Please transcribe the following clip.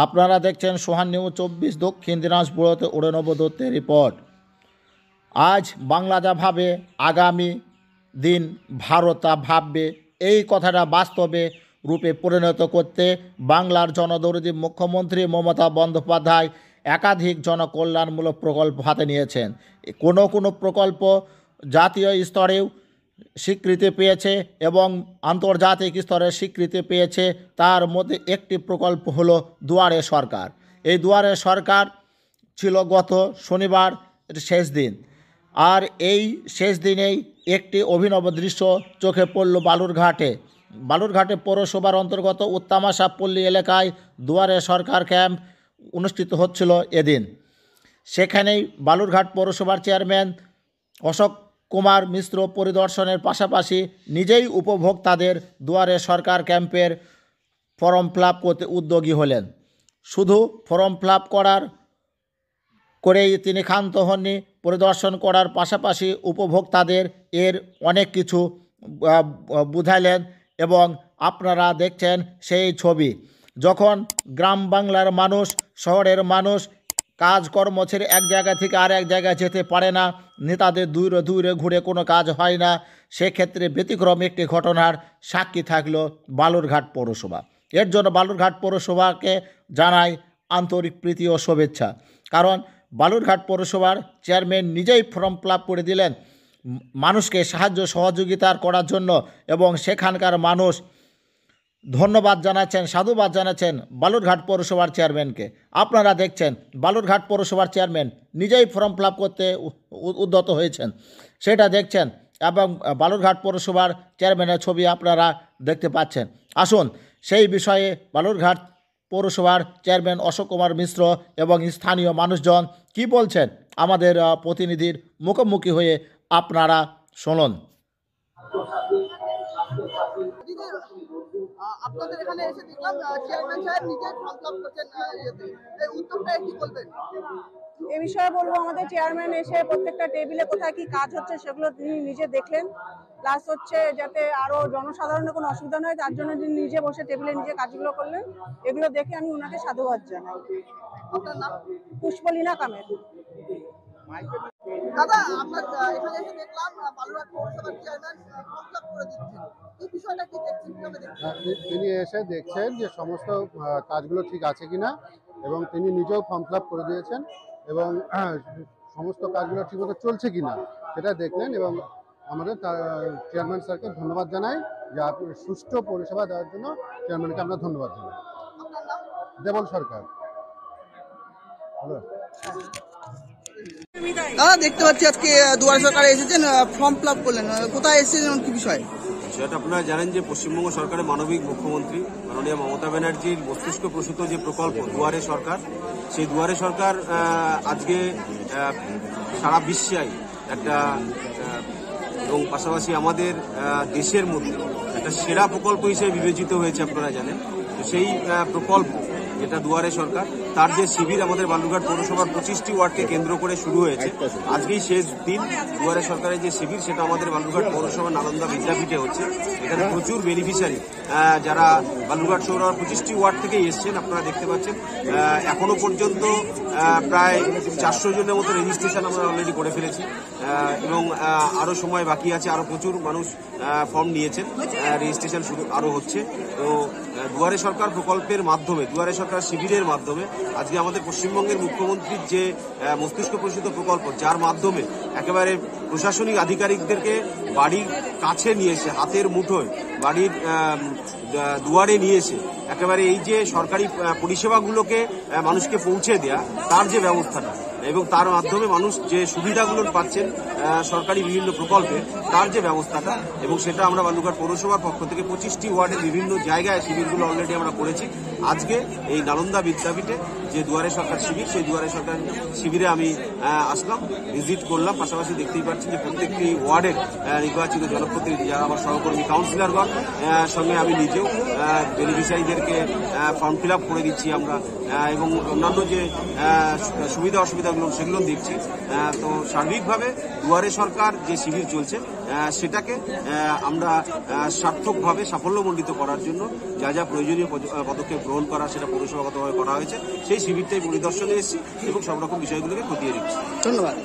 আপনারা দেখছেন সোহান নিউজ 24 দক্ষিণ দিনাজপুরতে অরুণব দত্তের রিপোর্ট। আজ বাংলা যা ভাবে আগামী দিন ভারত তা ভাববে, এই কথাটা বাস্তবে রূপে পরিণত করতে বাংলার জনদরদী মুখ্যমন্ত্রী মমতা বন্দ্যোপাধ্যায় একাধিক জনকল্যাণমূলক প্রকল্প হাতে নিয়েছেন। কোনো প্রকল্প জাতীয় স্তরেও স্বীকৃতি পেয়েছে এবং আন্তর্জাতিক স্তরে স্বীকৃতি পেয়েছে। তার মধ্যে একটি প্রকল্প হলো দুয়ারে সরকার। এই দুয়ারে সরকার ছিল গত শনিবার শেষ দিন, আর এই শেষ দিনেই একটি অভিনব দৃশ্য চোখে পড়ল বালুরঘাটে পৌরসভার অন্তর্গত উত্তামাশা পল্লী এলাকায় দুয়ারে সরকার ক্যাম্প অনুষ্ঠিত হচ্ছিল এদিন। সেখানেই বালুরঘাট পৌরসভার চেয়ারম্যান অশোক কুমার মিশ্র পরিদর্শনের পাশাপাশি নিজেই উপভোক্তাদের দুয়ারে সরকার ক্যাম্পের ফর্ম ফিল আপ করতে উদ্যোগী হলেন। শুধু ফর্ম ফিল আপ করেই তিনি ক্ষান্ত হননি, পরিদর্শন করার পাশাপাশি উপভোক্তাদের এর অনেক কিছু বুঝাইলেন। এবং আপনারা দেখছেন সেই ছবি, যখন গ্রাম বাংলার মানুষ, শহরের মানুষ কাজকর্ম ছেড়ে এক জায়গা থেকে আর এক জায়গায় যেতে পারে না, নেতাদের দূরে ঘুরে কোনো কাজ হয় না, সেক্ষেত্রে ব্যতিক্রম একটি ঘটনার সাক্ষী থাকলো বালুরঘাট পৌরসভা। এর জন্য বালুরঘাট পৌরসভাকে জানাই আন্তরিক প্রীতি ও শুভেচ্ছা। কারণ বালুরঘাট পৌরসভার চেয়ারম্যান নিজেই ফর্ম ফিল আপ করে দিলেন মানুষকে সাহায্য সহযোগিতা করার জন্য, এবং সেখানকার মানুষ ধন্যবাদ জানাচ্ছেন, সাধুবাদ জানাচ্ছেন বালুরঘাট পৌরসভার চেয়ারম্যানকে। আপনারা দেখছেন বালুরঘাট পৌরসভার চেয়ারম্যান নিজেই ফর্ম ফিল আপ করতে উদ্যত হয়েছেন, সেটা দেখছেন, এবং বালুরঘাট পৌরসভার চেয়ারম্যানের ছবি আপনারা দেখতে পাচ্ছেন। আসুন সেই বিষয়ে বালুরঘাট পৌরসভার চেয়ারম্যান অশোক কুমার মিশ্র এবং স্থানীয় মানুষজন কি বলছেন আমাদের প্রতিনিধির মুখোমুখি হয়ে আপনারা শুনুন। আপনাদের এখানে এসে দেখলাম চেয়ারম্যান সাহেব নিজে ফর্ম ফিল আপ করছেন, এই উদ্যোগটা কি বলবেন? এই বিষয়ে বলবো, আমাদের চেয়ারম্যান এসে প্রত্যেকটা টেবিলে কোথায় কি কাজ হচ্ছে সেগুলো তিনি নিজে দেখলেন, প্লাস হচ্ছে যাতে আরো জনসাধারণের কোনো অসুবিধা নয় তার জন্য তিনি নিজে বসে টেবিলে নিজে কাজগুলো করলেন। এগুলো দেখে আমি ওনাকে সাধুবাদ জানাই। আপনার নাম? পুষ্পলীনা কামের। দাদা, আপনার এখানে এসে দেখলাম বালুরঘাট পৌরসভার চেয়ারম্যান ফর্ম ফিল আপ করে দিচ্ছেন, এই বিষয়টা কি দেখছেন, কিভাবে দেখছেন? তিনি এসে দেখছেন যে সমস্ত কাজগুলো ঠিক আছে কিনা, এবং তিনি নিজেও ফর্ম ফিল আপ করে দিয়েছেন, এবং সমস্ত কাজগুলো ঠিকমতো চলছে কিনা সেটা দেখলেন। এবং আমাদের চেয়ারম্যান স্যারকে ধন্যবাদ জানাই যে আপনি সুষ্ঠু পরিষেবা দেওয়ার জন্য চেয়ারম্যানকে আমরা ধন্যবাদ জানাই। আপনার নাম? দেবল সরকার। দাদা, দেখতে পাচ্ছি আজকে দুয়ারে সরকারে এসেছেন, ফর্ম ফিল আপ করলেন, কোথায় এসেছেন, কি বিষয়? সেটা আপনারা জানেন যে পশ্চিমবঙ্গ সরকারের মানবিক মুখ্যমন্ত্রী মাননীয় মমতা ব্যানার্জির মস্তিষ্ক প্রসূত যে প্রকল্প দুয়ারে সরকার, সেই দুয়ারে সরকার আজকে সারা বিশ্বে একটা এবং পাশাপাশি আমাদের দেশের মধ্যে একটা সেরা প্রকল্প হিসেবে বিবেচিত হয়েছে। আপনারা জানেন তো সেই প্রকল্প যেটা দুয়ারে সরকার, তার যে শিবির আমাদের বালুরঘাট পৌরসভার 25টি ওয়ার্ডকে কেন্দ্র করে শুরু হয়েছে। আজকেই শেষ দিন দুয়ারে সরকারের যে শিবির, সেটা আমাদের বালুরঘাট পৌরসভার নালন্দা বিদ্যাপীঠে হচ্ছে। এখানে প্রচুর বেনিফিশিয়ারি যারা বালুরঘাট পৌরসভার 25টি ওয়ার্ড থেকেই এসছেন। আপনারা দেখতে পাচ্ছেন এখনো পর্যন্ত প্রায় 400 জনের মতো রেজিস্ট্রেশন আমরা অলরেডি করে ফেলেছি, এবং আরও সময় বাকি আছে। আরও প্রচুর মানুষ ফর্ম নিয়েছেন, রেজিস্ট্রেশন শুরু আরও হচ্ছে। তো দুয়ারে সরকার প্রকল্পের মাধ্যমে, দুয়ারে সরকার শিবিরের মাধ্যমে আজকে আমাদের পশ্চিমবঙ্গের মুখ্যমন্ত্রীর যে মস্তিষ্ক প্রসূত প্রকল্প, যার মাধ্যমে একেবারে প্রশাসনিক আধিকারিকদেরকে বাড়ির কাছে নিয়ে এসে, হাতের মুঠোয় বাড়ির দুয়ারে নিয়ে এসে একেবারে এই যে সরকারি পরিষেবাগুলোকে মানুষকে পৌঁছে দেয়া, তার যে ব্যবস্থাটা, এবং তার মাধ্যমে মানুষ যে সুবিধাগুলো পাচ্ছেন সরকারি বিভিন্ন প্রকল্পে, তার যে ব্যবস্থাটা, এবং সেটা আমরা বালুরঘাট পৌরসভার পক্ষ থেকে 25টি ওয়ার্ডের বিভিন্ন জায়গায় শিবিরগুলো অলরেডি আমরা করেছি। আজকে এই নালন্দা বিদ্যাপীঠে যে দুয়ারে সরকার শিবির, সেই দুয়ারে সরকার শিবিরে আমি আসলাম, ভিজিট করলাম। পাশাপাশি দেখতেই পাচ্ছি যে প্রত্যেকটি ওয়ার্ডের নির্বাচিত জনপ্রতিনিধি, যারা আমার সহকর্মী কাউন্সিলরগণ, সঙ্গে আমি নিজেও বেনিফিশিয়ারিদেরকে ফর্ম ফিল আপ করে দিচ্ছি আমরা, এবং অন্যান্য যে সুবিধা অসুবিধাগুলো সেগুলো দেখছি। তো সার্বিকভাবে দুয়ারে সরকার যে শিবির চলছে সেটাকে আমরা সার্থকভাবে সাফল্যমণ্ডিত করার জন্য যা যা প্রয়োজনীয় পদক্ষেপ গ্রহণ করা সেটা পৌরসভাগতভাবে করা হয়েছে। সেই শিবিরটাই পরিদর্শনে এসেছি এবং সব রকম বিষয়গুলোকে খতিয়ে দেখছি। ধন্যবাদ।